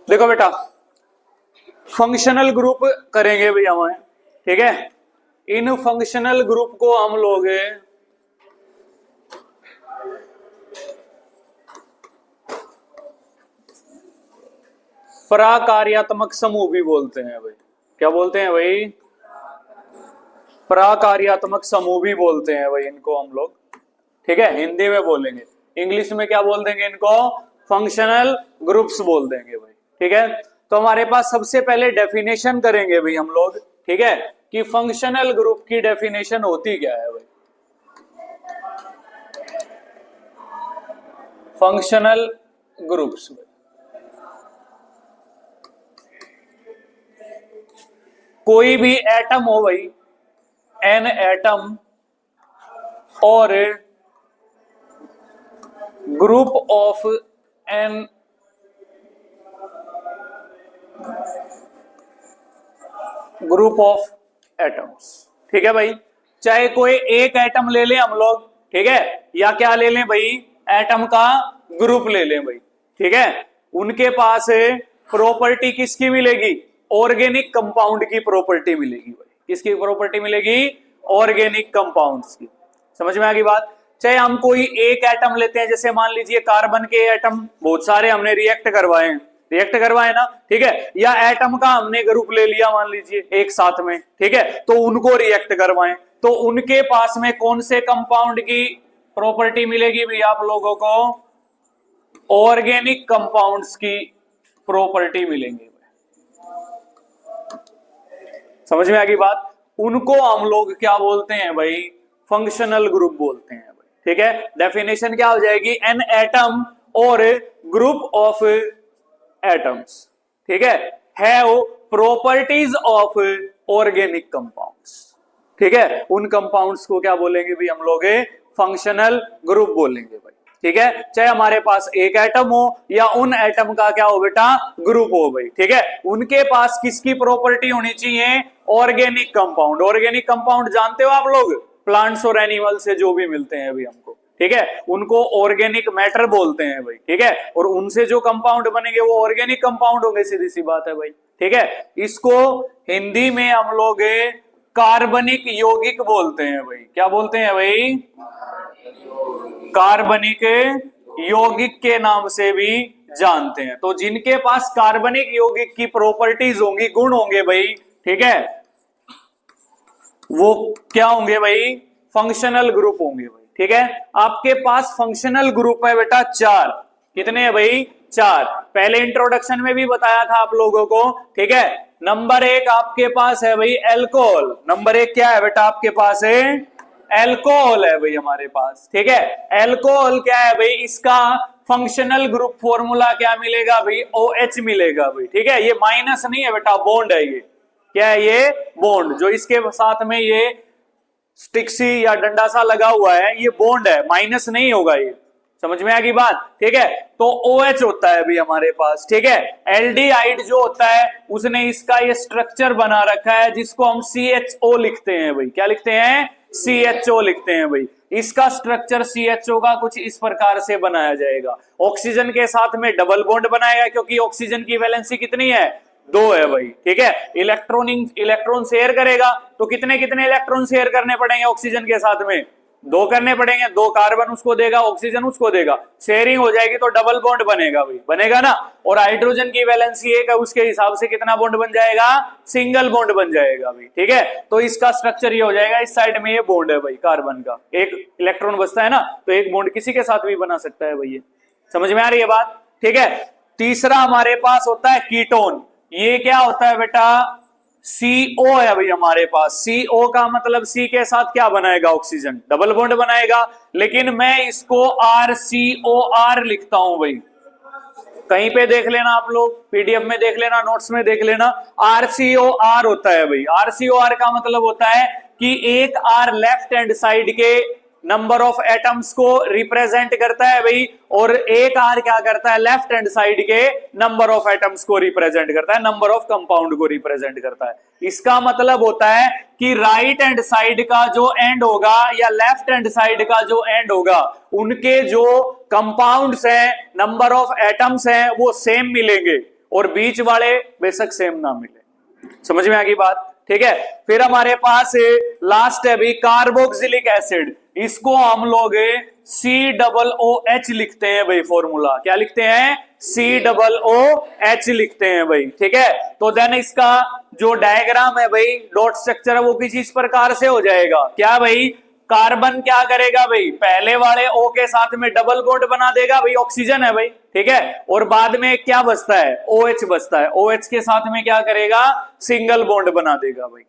देखो बेटा, functional group करेंगे भैया हमें, ठीक है। इन फंक्शनल ग्रुप को हम लोग प्रकार्यात्मक समूह भी बोलते हैं भाई। क्या बोलते हैं भाई? प्रकार्यात्मक समूह भी बोलते हैं भाई इनको हम लोग, ठीक है। हिंदी में बोलेंगे, इंग्लिश में क्या बोल देंगे इनको? फंक्शनल ग्रुप्स बोल देंगे भाई, ठीक है। तो हमारे पास सबसे पहले डेफिनेशन करेंगे भाई हम लोग, ठीक है, कि फंक्शनल ग्रुप की डेफिनेशन होती क्या है भाई। फंक्शनल ग्रुप्स, कोई भी एटम हो भाई, एन एटम और group of an group of atoms, ठीक है भाई। चाहे कोई एक एटम ले लें हम लोग, ठीक है, या क्या ले लें भाई, एटम का ग्रुप ले लें भाई, ठीक है। उनके पास प्रॉपर्टी किसकी मिलेगी? ऑर्गेनिक कंपाउंड की प्रॉपर्टी मिलेगी भाई। किसकी प्रॉपर्टी मिलेगी? ऑर्गेनिक कंपाउंड्स की। समझ में आ गई बात? चाहे हम कोई एक एटम लेते हैं, जैसे मान लीजिए कार्बन के एटम बहुत सारे हमने रिएक्ट करवाए ना, ठीक है, या एटम का हमने ग्रुप ले लिया मान लीजिए एक साथ में, ठीक है, तो उनको रिएक्ट करवाएं, तो उनके पास में कौन से कंपाउंड की प्रॉपर्टी मिलेगी भी आप लोगों को? ऑर्गेनिक कंपाउंड्स की प्रॉपर्टी मिलेंगी। समझ में आ गई बात? उनको हम लोग क्या बोलते हैं भाई? फंक्शनल ग्रुप बोलते हैं भाई, ठीक है। डेफिनेशन क्या हो जाएगी? एन एटम और ग्रुप ऑफ एटम्स, ठीक है, have properties of organic compounds, ठीक है। उन कंपाउंड्स को क्या बोलेंगे भी हम लोग? फंक्शनल ग्रुप बोलेंगे भाई, ठीक है। चाहे हमारे पास एक एटम हो या उन एटम का क्या हो बेटा? ग्रुप हो भाई, ठीक है। उनके पास किसकी प्रॉपर्टी होनी चाहिए? Organic compound. ऑर्गेनिक कंपाउंड जानते हो आप लोग? प्लांट्स और एनिमल से जो भी मिलते हैं अभी हमको, ठीक है, उनको ऑर्गेनिक मैटर बोलते हैं भाई, ठीक है। और उनसे जो कंपाउंड बनेंगे वो ऑर्गेनिक कंपाउंड होंगे, सीधी सी बात है भाई, ठीक है। इसको हिंदी में हम लोग कार्बनिक यौगिक बोलते हैं भाई। क्या बोलते हैं भाई? कार्बनिक यौगिक के नाम से भी जानते हैं। तो जिनके पास कार्बनिक यौगिक की प्रॉपर्टीज होंगी, गुण होंगे भाई, ठीक है, वो क्या होंगे भाई? फंक्शनल ग्रुप होंगे भाई, ठीक है। आपके पास फंक्शनल ग्रुप है बेटा 4। कितने हैं भाई? 4। पहले इंट्रोडक्शन में भी बताया था आप लोगों को, ठीक है। नंबर 1 आपके पास है भाई एल्कोहल। नंबर 1 क्या है बेटा आपके पास? है एल्कोहल है भाई हमारे पास, ठीक है। एल्कोहल क्या है भाई? इसका फंक्शनल ग्रुप फॉर्मूला क्या मिलेगा भाई? OH मिलेगा भाई, ठीक है। ये माइनस नहीं है बेटा, बॉन्ड है ये। क्या है ये? बॉन्ड। जो इसके साथ में ये स्टिक्सी या डंडा सा लगा हुआ है, ये बॉन्ड है, माइनस नहीं होगा ये। समझ में आ गई बात? ठीक है। तो OH होता है अभी हमारे पास, ठीक है। एल्डिहाइड जो होता है उसने इसका ये स्ट्रक्चर बना रखा है, जिसको हम CHO लिखते हैं भाई। क्या लिखते हैं? CHO लिखते हैं भाई। इसका स्ट्रक्चर CHO का कुछ इस प्रकार से बनाया जाएगा। ऑक्सीजन के साथ में डबल बॉन्ड बनाएगा, क्योंकि ऑक्सीजन की वैलेंसी कितनी है? 2 है भाई, ठीक है। इलेक्ट्रॉन शेयर करेगा, तो कितने कितने इलेक्ट्रॉन शेयर करने पड़ेंगे ऑक्सीजन के साथ में? 2 करने पड़ेंगे। 2 कार्बन उसको देगा, ऑक्सीजन उसको देगा, शेयरिंग हो जाएगी तो डबल बॉन्ड बनेगा भाई, बनेगा ना। और हाइड्रोजन की वैलेंसी 1 है, उसके हिसाब से कितना बॉन्ड बन जाएगा? सिंगल बॉन्ड बन जाएगा भाई, ठीक है। तो इसका स्ट्रक्चर ये हो जाएगा, इस साइड में ये बॉन्ड है भाई कार्बन का, एक इलेक्ट्रॉन बचता है ना, तो एक बॉन्ड किसी के साथ भी बना सकता है भाई। ये समझ में आ रही है बात? ठीक है। तीसरा हमारे पास होता है कीटोन। ये क्या होता है बेटा? CO है भाई हमारे पास। CO का मतलब C के साथ क्या बनाएगा? ऑक्सीजन, डबल बॉन्ड बनाएगा। लेकिन मैं इसको RCOR लिखता हूं भाई। कहीं पे देख लेना आप लोग, PDF में देख लेना, नोट्स में देख लेना, RCOR होता है भाई। RCOR का मतलब होता है कि एक R लेफ्ट हैंड साइड के नंबर ऑफ एटम्स को रिप्रेजेंट करता है भाई, और एक R क्या करता है? लेफ्ट हैंड साइड के नंबर ऑफ एटम्स को रिप्रेजेंट करता है, नंबर ऑफ कंपाउंड को रिप्रेजेंट करता है। इसका मतलब होता है कि राइट हैंड साइड का जो एंड होगा या लेफ्ट हैंड साइड का जो एंड होगा, उनके जो कंपाउंड्स हैं, नंबर ऑफ एटम्स हैं, वो सेम मिलेंगे। और बीच वाले बेशक सेम ना मिले। समझ में आ गई बात, ठीक है। फिर हमारे पास लास्ट है भाई कार्बोक्सिलिक एसिड, इसको हम लोग COOH लिखते हैं भाई, फॉर्मूला क्या लिखते हैं, COOH लिखते हैं भाई, ठीक है। तो देन इसका जो डायग्राम है भाई, डॉट स्ट्रक्चर है, वो किस इस प्रकार से हो जाएगा, क्या भाई, कार्बन क्या करेगा भाई, पहले वाले O के साथ में डबल बॉन्ड बना देगा भाई, ऑक्सीजन है भाई, ठीक है, और बाद में क्या बचता है, OH बचता है, OH के साथ में क्या करेगा, सिंगल बॉन्ड बना देगा भाई।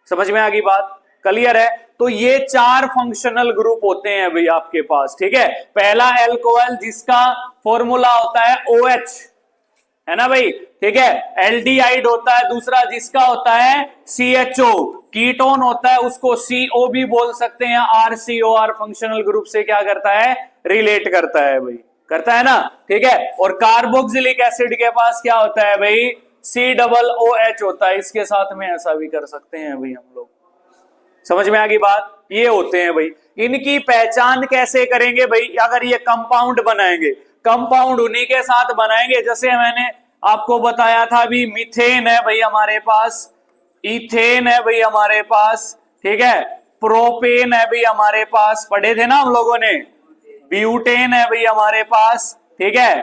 समझ में आ गई बात, क्लियर है। तो ये 4 फंक्शनल ग्रुप होते हैं भाई आपके पास, ठीक है। पहला एल्कोहल जिसका फॉर्मूला होता है OH, है ना भाई, ठीक है। एल्डिहाइड होता है दूसरा जिसका होता है CHO, कीटोन होता है उसको CO भी बोल सकते हैं, RCOR फंक्शनल ग्रुप से क्या करता है, रिलेट करता है भाई, करता है ना, ठीक है। और कार्बोक्सिलिक एसिड के पास क्या होता है भाई, COOH होता है, इसके साथ में ऐसा भी कर सकते हैं भाई हम लोग। समझ में आ गई बात, ये होते हैं भाई। इनकी पहचान कैसे करेंगे भाई, अगर ये कंपाउंड बनाएंगे, कंपाउंड उन्हीं के साथ बनाएंगे, जैसे मैंने आपको बताया था अभी, मीथेन है भाई हमारे पास, इथेन है भाई हमारे पास, ठीक है, प्रोपेन है भाई हमारे पास, पढ़े थे ना हम लोगों ने, ब्यूटेन है भाई हमारे पास, ठीक है,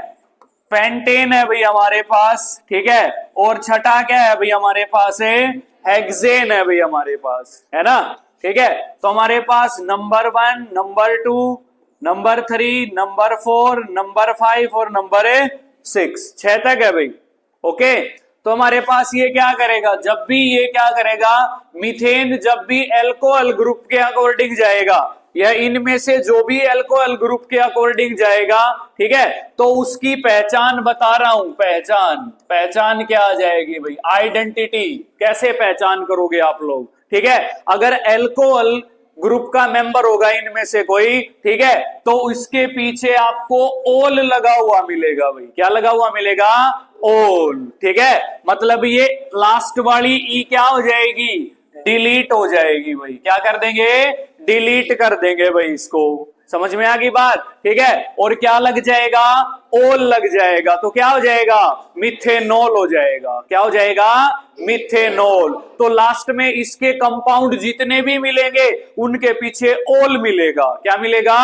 पेंटेन है भाई हमारे पास, ठीक है, और छठा क्या है भाई हमारे पास है, हेक्सेन है भाई हमारे पास, है ना, ठीक है। तो हमारे पास number 1, number 2, number 3, number 4, number 5 और नंबर 6, 6 तक है भाई, ओके। तो हमारे पास ये क्या करेगा, जब भी ये क्या करेगा, मीथेन जब भी अल्कोहल ग्रुप के अकॉर्डिंग जाएगा, या इनमें से जो भी अल्कोहल ग्रुप के अकॉर्डिंग जाएगा, ठीक है, तो उसकी पहचान बता रहा हूं, पहचान क्या आ जाएगी भाई, आइडेंटिटी। कैसे पहचान करोगे आप लोग, ठीक है। अगर अल्कोहल ग्रुप का मेंबर होगा इनमें से कोई, ठीक है, तो उसके पीछे आपको ओल लगा हुआ मिलेगा भाई, क्या लगा हुआ मिलेगा, ओल, ठीक है। मतलब ये लास्ट वाली ई क्या हो जाएगी, डिलीट हो जाएगी भाई, क्या कर देंगे, डिलीट कर देंगे भाई इसको। समझ में आ गई बात, ठीक है। और क्या लग जाएगा, ओल लग जाएगा, तो क्या हो जाएगा, मिथेनॉल हो जाएगा, क्या हो जाएगा, मिथेनॉल। तो लास्ट में इसके कंपाउंड जितने भी मिलेंगे उनके पीछे ओल मिलेगा, क्या मिलेगा,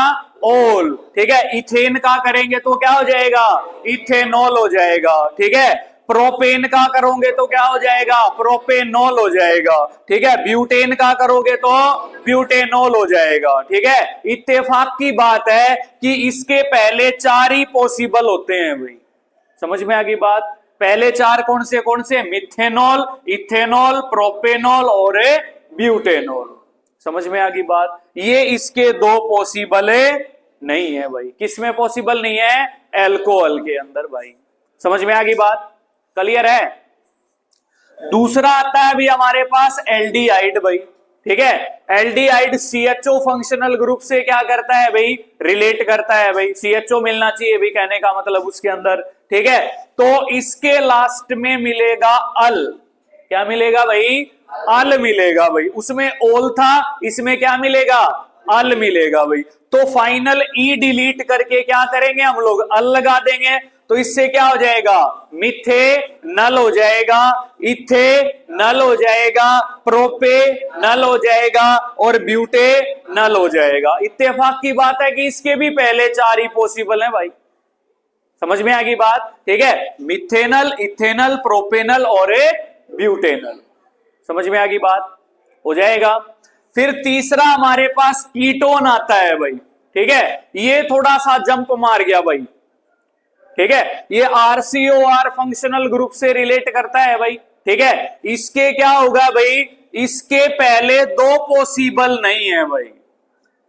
ओल, ठीक है। इथेन का करेंगे तो क्या हो जाएगा, इथेनॉल हो जाएगा, ठीक है। प्रोपेन का करोगे तो क्या हो जाएगा, प्रोपेनॉल हो जाएगा, ठीक है। ब्यूटेन का करोगे तो ब्यूटेनॉल हो जाएगा, ठीक है। इत्तेफाक की बात है कि इसके पहले 4 ही पॉसिबल होते हैं भाई। समझ में आ गई बात, पहले 4 कौन से, मिथेनॉल, इथेनॉल, प्रोपेनॉल और ब्यूटेनॉल। समझ में आ गई बात, ये इसके 2 पॉसिबल नहीं है भाई। किसमें पॉसिबल नहीं है, अल्कोहल के अंदर भाई। समझ में आ गई बात, क्लियर है। दूसरा आता है भी हमारे पास एल्डिहाइड भाई, ठीक है। एल्डिहाइड CHO फंक्शनल ग्रुप से क्या करता है भाई, रिलेट करता है भाई, CHO मिलना चाहिए भी, कहने का मतलब उसके अंदर, ठीक है। तो इसके लास्ट में मिलेगा अल, क्या मिलेगा भाई, अल मिलेगा भाई। उसमें ओल था, इसमें क्या मिलेगा, अल मिलेगा भाई। तो फाइनल ई डिलीट करके क्या करेंगे हम लोग, अल लगा देंगे, तो इससे क्या हो जाएगा, मिथे नल हो जाएगा, इथे नल हो जाएगा, प्रोपे नल हो जाएगा और ब्यूटे नल हो जाएगा। इत्तेफाक की बात है कि इसके भी पहले 4 ही पॉसिबल हैं भाई। समझ में आ गई बात, ठीक है। मिथेनल, इथेनल, प्रोपेनल और ब्यूटेनल। समझ में आ गई बात, हो जाएगा। फिर तीसरा हमारे पास कीटोन आता है भाई, ठीक है। ये थोड़ा सा जंप मार गया भाई, ठीक है। ये RCOR फंक्शनल ग्रुप से रिलेट करता है भाई, ठीक है। इसके क्या होगा भाई, इसके पहले 2 पॉसिबल नहीं है भाई।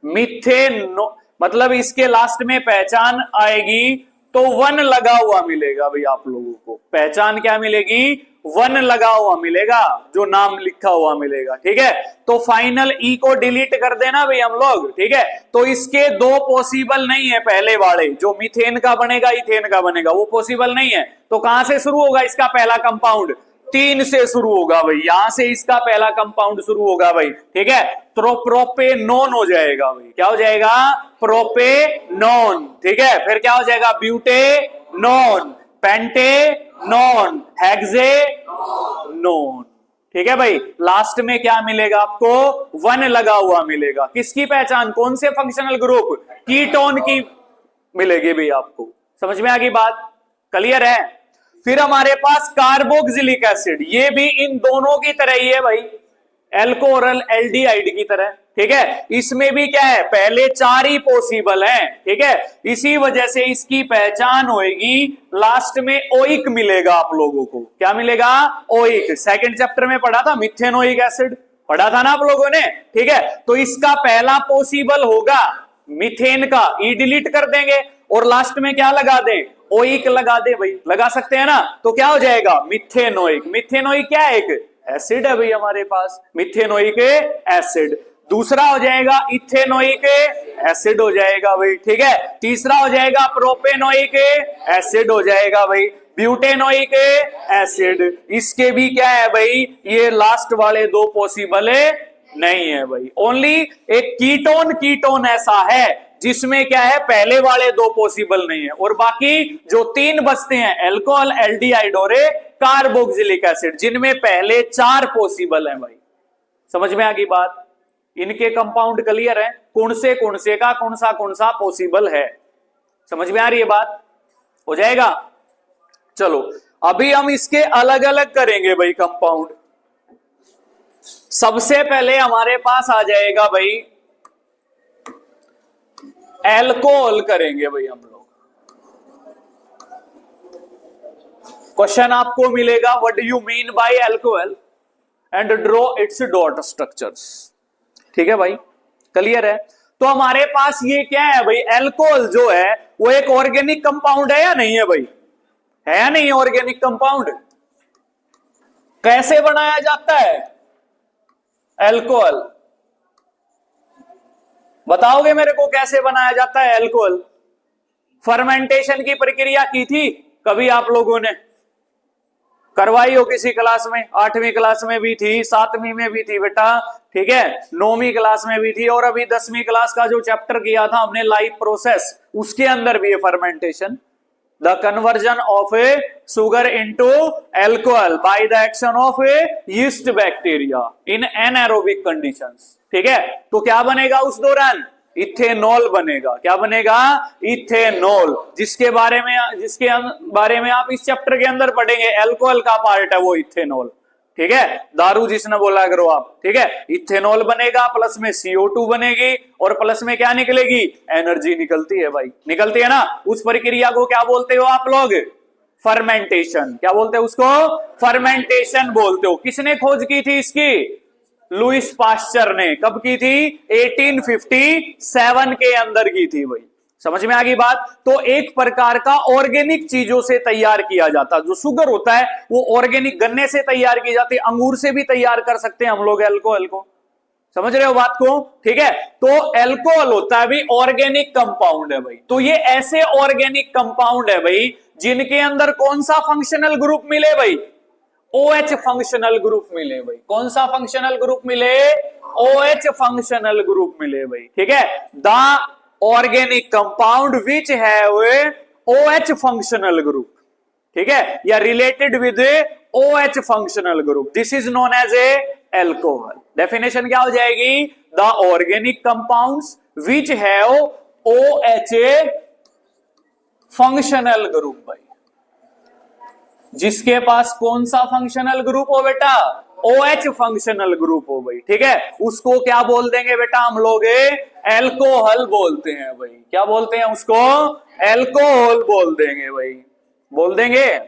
मिथेनो मतलब इसके लास्ट में पहचान आएगी तो 1 लगा हुआ मिलेगा भाई आप लोगों को। पहचान क्या मिलेगी, 1 लगा हुआ मिलेगा, जो नाम लिखा हुआ मिलेगा, ठीक है। तो फाइनल ई को डिलीट कर देना भाई हम लोग, ठीक है। तो इसके 2 पॉसिबल नहीं है, पहले वाले जो मीथेन का बनेगा, इथेन का बनेगा, वो पॉसिबल नहीं है। तो कहां से शुरू होगा इसका पहला कंपाउंड, 3 से शुरू होगा भाई, यहां से इसका पहला कंपाउंड शुरू होगा भाई, ठीक है। तो प्रोपेनोन हो जाएगा भाई, क्या हो जाएगा, प्रोपेनोन, ठीक है। फिर क्या हो जाएगा, ब्यूटेनोन, पेंटेनॉन, हेक्सेनोन। ठीक है भाई, लास्ट में क्या मिलेगा आपको? 1 लगा हुआ मिलेगा। किसकी पहचान? कौन से फंक्शनल ग्रुप? कीटोन की मिलेगी भाई आपको। समझ में आ गई बात? क्लियर है? फिर हमारे पास कार्बोक्सिलिक एसिड, ये भी इन दोनों की तरह ही है भाई, एल्कोहल एल्डिहाइड की तरह। ठीक है, इसमें भी क्या है? पहले 4 ही पॉसिबल हैं। ठीक है, इसी वजह से इसकी पहचान होगी, लास्ट में ओइक मिलेगा आप लोगों को। क्या मिलेगा? ओइक। सेकंड चैप्टर में पढ़ा था, मिथेनोइक एसिड पढ़ा था ना आप लोगों ने। ठीक है, तो इसका पहला पॉसिबल होगा मीथेन का, ई डिलीट कर देंगे और लास्ट में क्या लगा दें? ओइक लगा दे भाई, लगा सकते हैं ना। तो क्या हो जाएगा? मिथेनोइक। मिथेनोइक क्या है? एक एसिड है भाई हमारे पास, मिथेनोइक एसिड। दूसरा हो जाएगा इथेनोइक एसिड हो जाएगा भाई। ठीक है, तीसरा हो जाएगा प्रोपेनोइक एसिड हो जाएगा भाई, ब्यूटेनोइक एसिड। इसके भी क्या है भाई? ये लास्ट वाले 2 पॉसिबल नहीं है भाई। ओनली एक कीटोन, कीटोन ऐसा है जिसमें क्या है? पहले वाले 2 पॉसिबल नहीं है, और बाकी जो 3 बचते हैं, एल्कोहल एल्डिहाइड और कार्बोक्सिलिक एसिड, जिनमें पहले 4 पॉसिबल हैं भाई। समझ में आ गई बात? इनके कंपाउंड क्लियर है, कौन से का कौन सा पॉसिबल है। समझ में आ रही है बात? हो जाएगा। चलो अभी हम इसके अलग अलग करेंगे भाई कंपाउंड। सबसे पहले हमारे पास आ जाएगा भाई एल्कोहल करेंगे भाई हम लोग। क्वेश्चन आपको मिलेगा, what do you mean by alcohol and draw it's dot structures. ठीक है भाई, क्लियर है? तो हमारे पास ये क्या है भाई? एल्कोहल जो है वो एक ऑर्गेनिक कंपाउंड है या नहीं है भाई? है या नहीं ऑर्गेनिक कंपाउंड? कैसे बनाया जाता है एल्कोहल? बताओगे मेरे को कैसे बनाया जाता है एल्कोहल? फर्मेंटेशन की प्रक्रिया की थी कभी आप लोगों ने? करवाई हो किसी क्लास में? 8वीं क्लास में भी थी, 7वीं में भी थी बेटा। ठीक है, 9वीं क्लास में भी थी, और अभी 10वीं क्लास का जो चैप्टर किया था हमने लाइफ प्रोसेस, उसके अंदर भी है fermentation, the conversion of A sugar into alcohol by the action of A yeast bacteria in anaerobic conditions. ठीक है, तो क्या बनेगा उस दौरान? इथेनॉल बनेगा। क्या बनेगा? इथेनॉल, जिसके बारे में आप इस चैप्टर के अंदर पढ़ेंगे। एल्कोहल का पार्ट है वो इथेनॉल। ठीक है, दारू जिसने बोला करो आप। ठीक है, इथेनॉल बनेगा, प्लस में CO2 बनेगी, और प्लस में क्या निकलेगी? एनर्जी निकलती है भाई, निकलती है ना। उस प्रक्रिया को क्या बोलते हो आप लोग? फर्मेंटेशन। क्या बोलते हो उसको? फर्मेंटेशन बोलते हो। किसने खोज की थी इसकी? लुइस पास्चर ने। कब की थी? 1857 के अंदर की थी भाई। समझ में आ गई बात? तो एक प्रकार का ऑर्गेनिक चीजों से तैयार किया जाता है। जो शुगर होता है वो ऑर्गेनिक गन्ने से तैयार की जाती है, अंगूर से भी तैयार कर सकते हैं हम लोग एल्कोहल को। समझ रहे हो बात को? ठीक है, तो एल्कोहल होता है भी ऑर्गेनिक कंपाउंड है भाई। तो ये ऐसे ऑर्गेनिक कंपाउंड है भाई जिनके अंदर कौन सा फंक्शनल ग्रुप मिले भाई? OH फंक्शनल ग्रुप मिले भाई। कौन सा फंक्शनल ग्रुप मिले? OH फंक्शनल ग्रुप मिले भाई। ठीक है, the organic compound which have OH functional group. ठीक है, या related with OH functional group, this is known as a alcohol. Definition क्या हो जाएगी? The organic compounds which have OH functional group भाई। जिसके पास कौन सा फंक्शनल ग्रुप हो बेटा? OH फंक्शनल ग्रुप हो भाई। ठीक है, उसको क्या बोल देंगे बेटा हम लोग? एल्कोहल बोलते हैं भाई। क्या बोलते हैं उसको? एल्कोहल बोल देंगे भाई, बोल देंगे।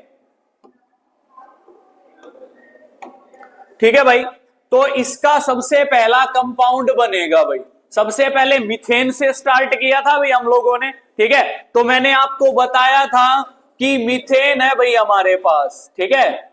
ठीक है भाई, तो इसका सबसे पहला कंपाउंड बनेगा भाई। सबसे पहले मीथेन से स्टार्ट किया था भाई हम लोगों ने। ठीक है, तो मैंने आपको बताया था कि मीथेन है भाई हमारे पास। ठीक है,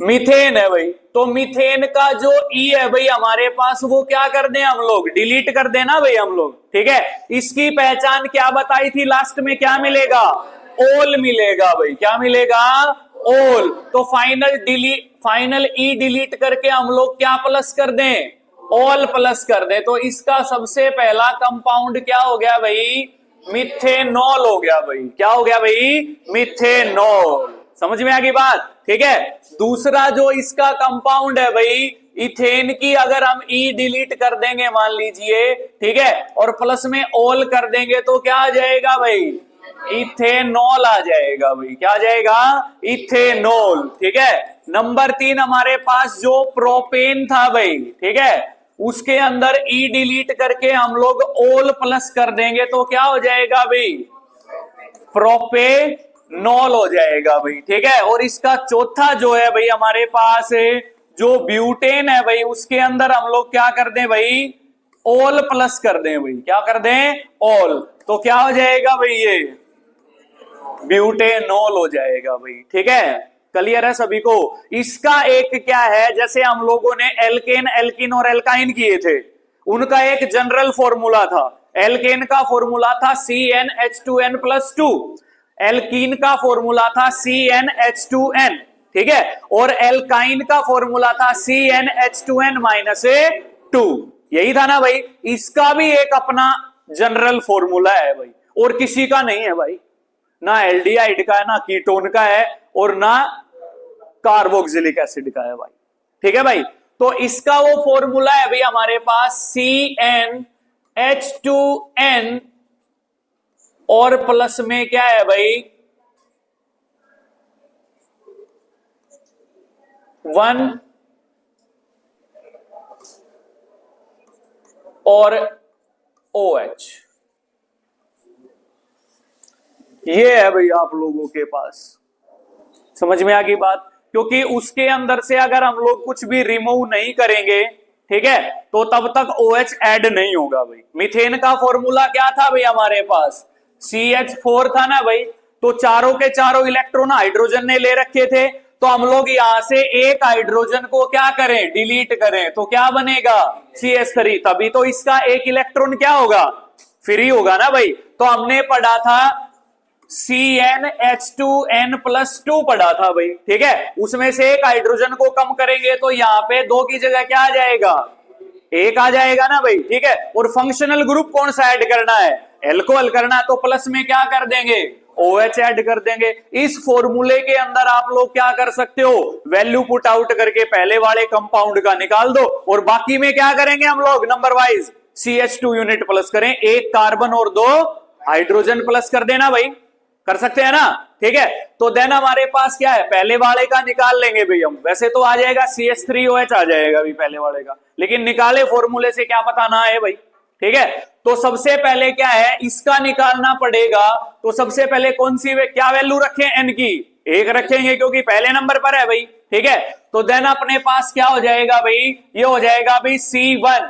मीथेन है भाई। तो मीथेन का जो ई है भाई हमारे पास, वो क्या कर दें हम लोग? डिलीट कर देना भाई हम लोग। ठीक है, इसकी पहचान क्या बताई थी? लास्ट में क्या मिलेगा? ओल मिलेगा भाई। क्या मिलेगा? ओल। तो फाइनल ई डिलीट करके हम लोग क्या प्लस कर दें? ओल प्लस कर दें। तो इसका सबसे पहला कंपाउंड क्या हो गया भाई? मिथेनॉल हो गया भाई। क्या हो गया भाई? मिथेनॉल। समझ में आ गई बात? ठीक है। दूसरा जो इसका कंपाउंड है भाई, इथेन की अगर हम ई डिलीट कर देंगे मान लीजिए, ठीक है, और प्लस में ऑल कर देंगे तो क्या आ जाएगा भाई? इथेनॉल आ जाएगा भाई। क्या आ जाएगा? इथेनॉल। ठीक है। नंबर 3 हमारे पास जो प्रोपेन था भाई, ठीक है, उसके अंदर ई डिलीट करके हम लोग ओल प्लस कर देंगे तो क्या हो जाएगा भाई? प्रोपेनॉल हो जाएगा भाई। ठीक है। और इसका चौथा जो है भाई हमारे पास जो ब्यूटेन है भाई, उसके अंदर हम लोग क्या कर दें भाई? ओल प्लस कर दें भाई। क्या कर दें? ओल। तो क्या हो जाएगा भाई? ये ब्यूटेनॉल हो जाएगा भाई। ठीक है। क्लियर है सभी को? इसका एक क्या है, जैसे हम लोगों ने एल्केन, एल्किन और एल्काइन किए थे, उनका एक जनरल फॉर्मूला था। एल्केन का फॉर्मूला था CnH2n+2, एल्कीन का फॉर्मूला था CnH2n, ठीक है, और एल्काइन का फॉर्मूला था CnH2n-2। यही था ना भाई? इसका भी एक अपना जनरल फॉर्मूला है भाई, और किसी का नहीं है भाई। ना एल्डिहाइड का है, ना कीटोन का है, और ना कार्बोक्सिलिक एसिड का है भाई। ठीक है भाई। तो इसका वो फॉर्मूला है भाई हमारे पास CnH2n, और प्लस में क्या है भाई? 1 और OH। ये है भाई आप लोगों के पास। समझ में आ गई बात? क्योंकि उसके अंदर से अगर हम लोग कुछ भी रिमूव नहीं करेंगे, ठीक है, तो तब तक OH ऐड नहीं होगा भाई। मीथेन का फॉर्मूला क्या था भाई हमारे पास? CH4 था ना भाई। तो चारों के चारों इलेक्ट्रॉन हाइड्रोजन ने ले रखे थे, तो हम लोग यहां से एक हाइड्रोजन को क्या करें? डिलीट करें, तो क्या बनेगा? CH3। तभी तो इसका एक इलेक्ट्रॉन क्या होगा? फ्री होगा ना भाई। तो हमने पढ़ा था CnH2n+2 पढ़ा था भाई। ठीक है। उसमें से एक हाइड्रोजन को कम करेंगे तो यहाँ पे 2 की जगह क्या आ जाएगा? 1 आ जाएगा ना भाई। ठीक है। और फंक्शनल ग्रुप कौन सा ऐड करना है? एल्कोहल करना। तो प्लस में क्या कर देंगे? OH ऐड कर देंगे। इस फॉर्मूले के अंदर आप लोग क्या कर सकते हो? वैल्यू पुट आउट करके पहले वाले कंपाउंड का निकाल दो, और बाकी में क्या करेंगे हम लोग? Number wise CH2 unit plus करें, 1 कार्बन और 2 हाइड्रोजन प्लस कर देना भाई। कर सकते हैं ना? ठीक है। तो देन हमारे पास क्या है? पहले वाले का निकाल लेंगे भाई हम। वैसे तो आ जाएगा CH3OH आ जाएगा भाई पहले वाले का, लेकिन निकाले फॉर्मूले से क्या पता ना है भाई। ठीक है। तो सबसे पहले क्या है? इसका निकालना पड़ेगा। तो सबसे पहले कौन सी क्या वैल्यू रखें? n की 1 रखेंगे, क्योंकि पहले नंबर पर है भाई। ठीक है। तो देन अपने पास क्या हो जाएगा भाई? ये हो जाएगा भाई C1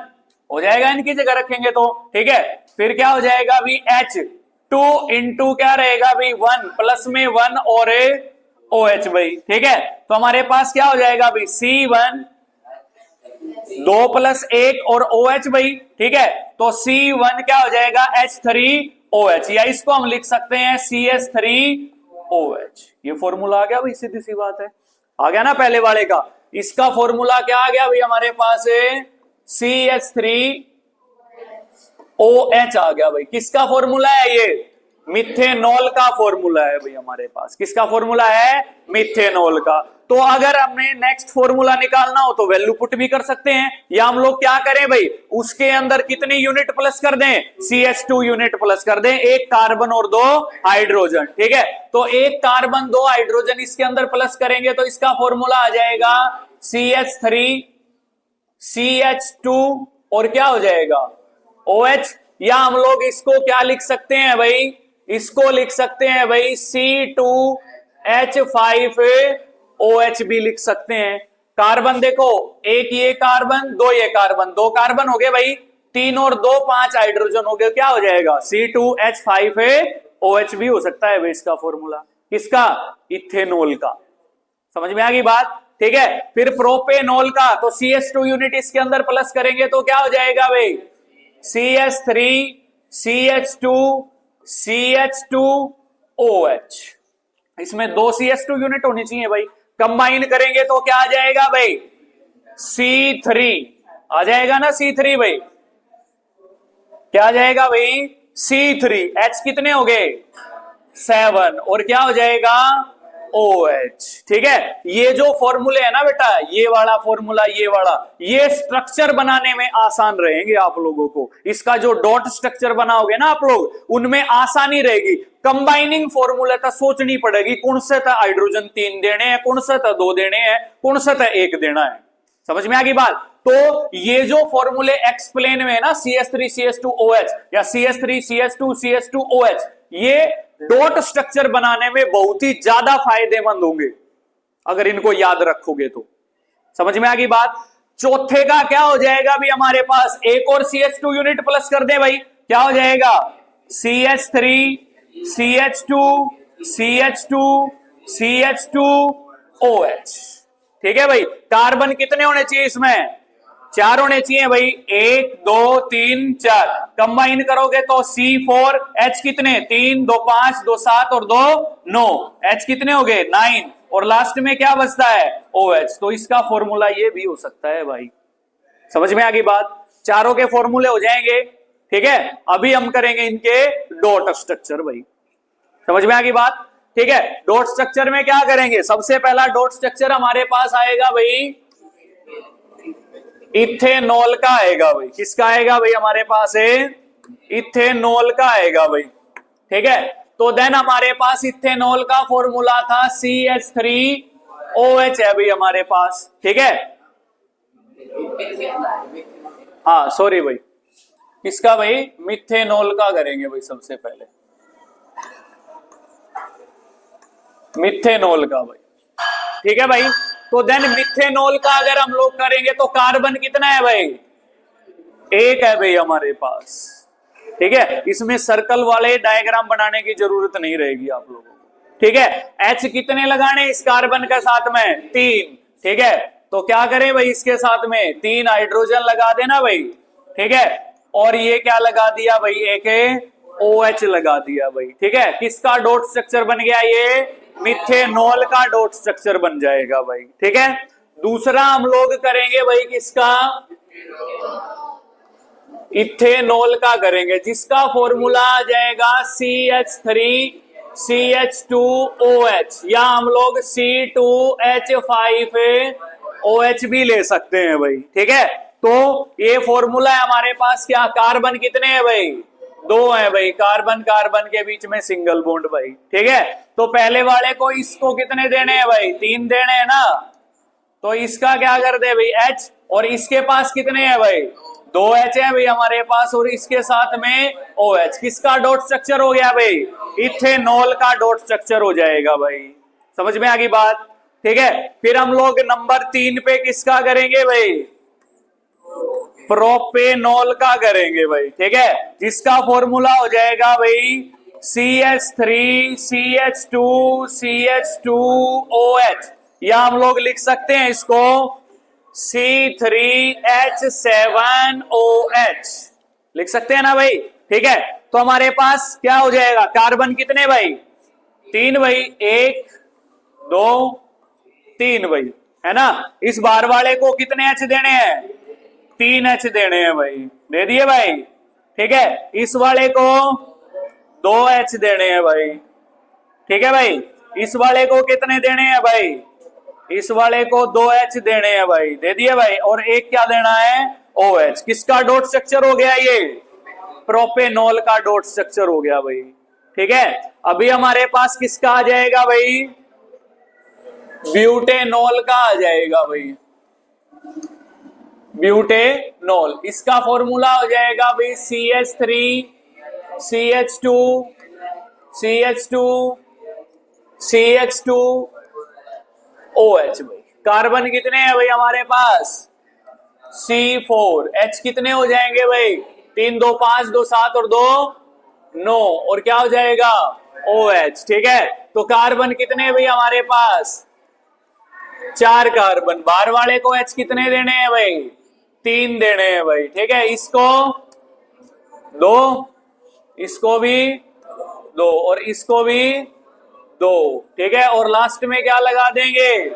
हो जाएगा, इनकी जगह रखेंगे तो। ठीक है। फिर क्या हो जाएगा भाई? H2 इंटू क्या रहेगा भाई? 1, प्लस में 1 और OH भाई। ठीक है। तो हमारे पास क्या हो जाएगा भाई? C1 2 + 1 और OH भाई। ठीक है। तो C1 क्या हो जाएगा? H3OH, या इसको हम लिख सकते हैं CH3OH। ये फॉर्मूला आ गया भाई, सीधी सी बात है। आ गया ना पहले वाले का? इसका फॉर्मूला क्या आ गया भाई हमारे पास? CH3OH आ गया भाई। किसका फॉर्मूला है ये? मिथेनॉल का फॉर्मूला है भाई हमारे पास। किसका फॉर्मूला है? मिथेनॉल का। तो अगर हमने नेक्स्ट फॉर्मूला निकालना हो तो वैल्यू पुट भी कर सकते हैं, या हम लोग क्या करें भाई? उसके अंदर कितनी यूनिट प्लस कर दें? CH2 यूनिट प्लस कर दें, 1 कार्बन और 2 हाइड्रोजन। ठीक है। तो 1 कार्बन 2 हाइड्रोजन इसके अंदर प्लस करेंगे तो इसका फॉर्मूला आ जाएगा CH3 CH2 और क्या हो जाएगा? OH। या हम लोग इसको क्या लिख सकते हैं भाई? इसको लिख सकते हैं भाई C2H5OH भी लिख सकते हैं। कार्बन देखो, 1 ये कार्बन, 2 ये कार्बन, 2 कार्बन हो गए भाई, 3 और 2 5 हाइड्रोजन हो गए। क्या हो जाएगा? C2H5OH भी हो सकता है भाई इसका फॉर्मूला। किसका? इथेनॉल का। समझ में आ गई बात? ठीक है। फिर प्रोपेनॉल का, तो CH2 यूनिट इसके अंदर प्लस करेंगे तो क्या हो जाएगा भाई? CH3 CH2 CH2OH। इसमें 2 CH2 यूनिट होनी चाहिए भाई। कंबाइन करेंगे तो क्या आ जाएगा भाई? C3 आ जाएगा ना? C3 भाई क्या आ जाएगा भाई? C3, H कितने हो गए 7, और क्या हो जाएगा OH। ठीक है, ये जो फॉर्मूले है ना बेटा, ये वाला फॉर्मूला, ये वाला, ये स्ट्रक्चर बनाने में आसान रहेंगे आप लोगों को। इसका जो डॉट स्ट्रक्चर बनाओगे ना आप लोग, उनमें आसानी रहेगी। कंबाइनिंग फॉर्मूला था, सोचनी पड़ेगी कौन सा था हाइड्रोजन 3 देने हैं, कौन सा था 2 देने हैं, कौन सा था 1 देना है। समझ में आ गई बात। तो ये जो फॉर्मूले एक्सप्लेन में है ना, CH3CH2OH या CH3CH2CH2OH, ये डॉट स्ट्रक्चर बनाने में बहुत ही ज्यादा फायदेमंद होंगे अगर इनको याद रखोगे तो। समझ में आ गई बात। चौथे का क्या हो जाएगा भी हमारे पास, एक और CH2 यूनिट प्लस कर दे भाई, क्या हो जाएगा CH3 CH2 CH2 CH2OH। ठीक है भाई, कार्बन कितने होने चाहिए इसमें, 4 होने चाहिए भाई, 1 2 3 4। कंबाइन करोगे तो C4, H कितने 3 2 5 2 7 और 2 9, H कितने हो गए 9, और लास्ट में क्या बचता है OH। तो इसका फॉर्मूला ये भी हो सकता है भाई। समझ में आ गई बात, चारों के फॉर्मूले हो जाएंगे। ठीक है, अभी हम करेंगे इनके डॉट स्ट्रक्चर भाई। समझ में आ गई बात। ठीक है, डॉट स्ट्रक्चर में क्या करेंगे, सबसे पहला डॉट स्ट्रक्चर हमारे पास आएगा भाई इथेनॉल का आएगा भाई। किसका आएगा भाई, हमारे पास है इथेनॉल का आएगा भाई। ठीक है, तो देन हमारे पास इथेनॉल का फॉर्मूला था CH3OH है भाई हमारे पास। ठीक है, हाँ सॉरी भाई, किसका भाई, मिथेनॉल का करेंगे भाई सबसे पहले, मिथेनॉल का भाई। ठीक है भाई, तो देन मिथेनॉल का अगर हम लोग करेंगे तो कार्बन कितना है भाई, 1 है भाई हमारे पास। ठीक है, इसमें सर्कल वाले डायग्राम बनाने की जरूरत नहीं रहेगी आप लोगों को। ठीक है, H कितने लगाने इस कार्बन के साथ में 3। ठीक है, तो क्या करें भाई, इसके साथ में 3 हाइड्रोजन लगा देना भाई। ठीक है, और ये क्या लगा दिया भाई, एक OH लगा दिया भाई। ठीक है, किसका डॉट स्ट्रक्चर बन गया, ये मिथेनॉल का डॉट स्ट्रक्चर बन जाएगा भाई। ठीक है, दूसरा हम लोग करेंगे भाई किसका, इथेनॉल का करेंगे, जिसका फॉर्मूला आ जाएगा CH3CH2OH, या हम लोग C2H5OH भी ले सकते हैं भाई। ठीक है, तो ये फॉर्मूला है हमारे पास, क्या कार्बन कितने हैं भाई, 2 है भाई, कार्बन कार्बन के बीच में सिंगल बॉन्ड भाई। ठीक है, तो पहले वाले को इसको कितने देने हैं भाई, 3 देने हैं ना, तो इसका क्या कर दे भाई H, और इसके पास कितने हैं भाई 2 H है भाई हमारे पास, और इसके साथ में OH। किसका डॉट स्ट्रक्चर हो गया भाई, इथेनॉल का डॉट स्ट्रक्चर हो जाएगा भाई। समझ में आ गई बात। ठीक है, फिर हम लोग नंबर 3 पे किसका करेंगे भाई, प्रोपेनॉल का करेंगे भाई। ठीक है, जिसका फॉर्मूला हो जाएगा भाई CH3CH2CH2OH, या हम लोग लिख सकते हैं इसको C3H7OH, लिख सकते हैं ना भाई। ठीक है, तो हमारे पास क्या हो जाएगा, कार्बन कितने भाई 3 भाई, 1 2 3 भाई, है ना। इस बार वाले को कितने H देने हैं, 3 H देने हैं भाई, दे दिए भाई। ठीक है, इस वाले को 2 H देने हैं भाई। ठीक है भाई, इस वाले को कितने देने हैं भाई, इस वाले को 2 H देने हैं भाई, दे दिए भाई, और एक क्या देना है OH। किसका डॉट स्ट्रक्चर हो गया, ये प्रोपेनॉल का डॉट स्ट्रक्चर हो गया भाई। ठीक है, अभी हमारे पास किसका आ जाएगा भाई, ब्यूटेनॉल का आ जाएगा भाई, ब्यूटेनॉल। इसका फॉर्मूला हो जाएगा भाई CH3CH2CH2OH भाई। कार्बन कितने हैं भाई हमारे पास, C4, H कितने हो जाएंगे भाई, 3 2 5 2 7 और 2 9, और क्या हो जाएगा OH। ठीक है, तो कार्बन कितने भाई हमारे पास, 4 कार्बन। बाहर वाले को H कितने देने हैं भाई, 3 देने हैं भाई। ठीक है, इसको 2, इसको भी 2, और इसको भी 2। ठीक है, और लास्ट में क्या लगा देंगे,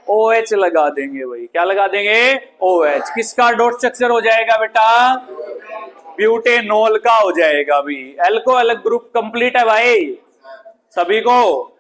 OH लगा देंगे भाई। क्या लगा देंगे, OH। किसका डॉट स्ट्रक्चर हो जाएगा बेटा, ब्यूटेनॉल का हो जाएगा। अभी एल्कोहलिक ग्रुप कंप्लीट है भाई सभी को।